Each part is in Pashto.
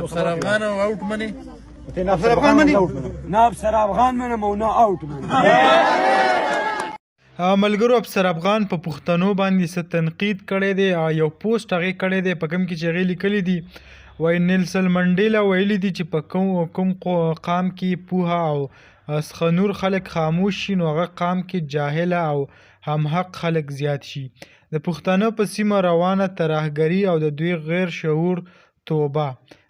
افسر افغان او اوټ منی افسر افغان منی نه افسر افغان منم او نه اوټ منم. ملګرو افسر افغان په پښتنو باندې څه تنقید کړی دی، یو پوسټ هغې کړی دی په کوم کې چې هغې لیکلي دي وایي نیلسن منډیلا ویلي دي چې په کوم قام کې پوهه او څخه نور خلک خاموش شي نو هغه قام کې جاهله او همحق خلک زیات شي. د پښتنو په سیمه روانه ترهګري او د دوی غیر شعور توبه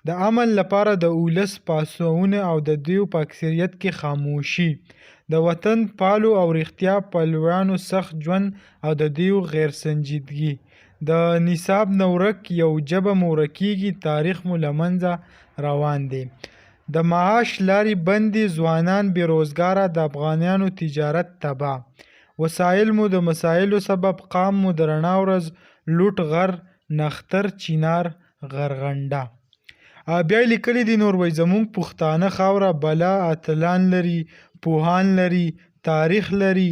د امن لپاره د اولس پاڅون او د دوی په اکثریت کې خاموشي د وطن پالو او رښتیا پلویانو سخت ژوند او د دوی غیر سنجیدګي د نصاب نه ورک یو ژبه مو ورکېږي تاریخ مو له منځه روان دی د معاش لارې بندې ځوانان بېروزګاره د افغانانو تجارت تباه وسایل مو د مسایلو سبب قام مو د رڼا ورځ لوټ غر نختر چینار غرغنډه. بیا یې لیکلي دي نور وایي زموږ پښتانه خاوره بلا اتلان لري پوهان لري تاریخ لري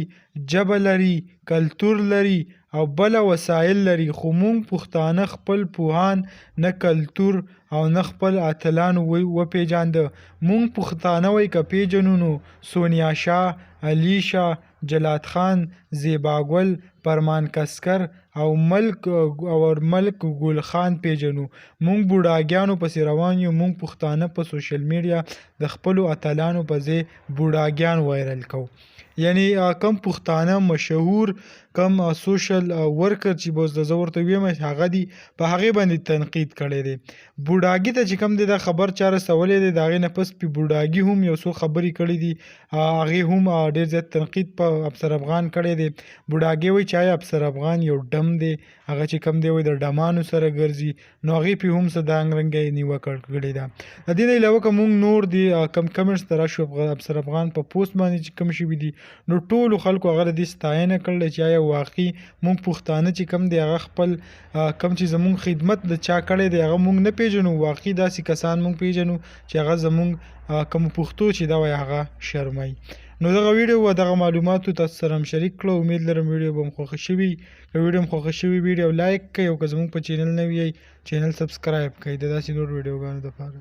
ژبه لري کلتور لري او بله وسایل لري خو موږ پښتانه خپل پوهان نه کلتور او نه خپل اتلان وپېژانده. موږ پښتانه وایي که پېژنو نو سونیا شاه علي شاه جلات خان زیباګل فرمان کسکر او ملک ګل خان پېژنو. موږ بوډاګانو پسې روان یو. موږ پښتانه په سوشل میډیا د خپلو اتلانو په ځای بوډاګان وایرل کوو. یعنی کم پښتانه مشهور کم سوشل ورکر چې به زه ورته ویم هغه دي په هغې باندې تنقید کړی دی. بوډاګي ته چې کوم دی دا خبر چا رسولی دی د هغې نه پس پې بوډاګي هم یو څو خبرې کړي دي هغې هم ډېر زیات تنقید په افسر افغان کړی دی. بوډاګي وایي چې آیا افسر افغان یو ډم دی هغه چې کوم دی وایي د ډمانو سره ګرځي نو هغې پې هم څه دانګرنګه نیوکه کړې ده. د دې نه علاوه که موږ نور دی کم کمنټس ته راشو افسر افغان په پوسټ باندې چې کوم شوي دي نو ټولو خلکو هغه د دې ستاینه کړله چې آیا واقعي موږ پښتانه چې کوم دی هغه خپل کوم چې زموږ خدمت د چا کړی دی هغه موږ نه پېژنو واقعي داسې کسان موږ پېژنو چې هغه زموږ کوم پښتو چې دا وایي هغه شرموي. نو دغه ویډیو و دغه معلوماتو تاسو سره هم شریک کړو. امید لرم ویډیو به هم خوښه شوي که ویډیو هم خوښه شوي ویډیو لایک کړئ او که زموږ په چینل نوي یئ چینل سبسکرایب کړئ د داسې نور ویډیوګانو دپاره.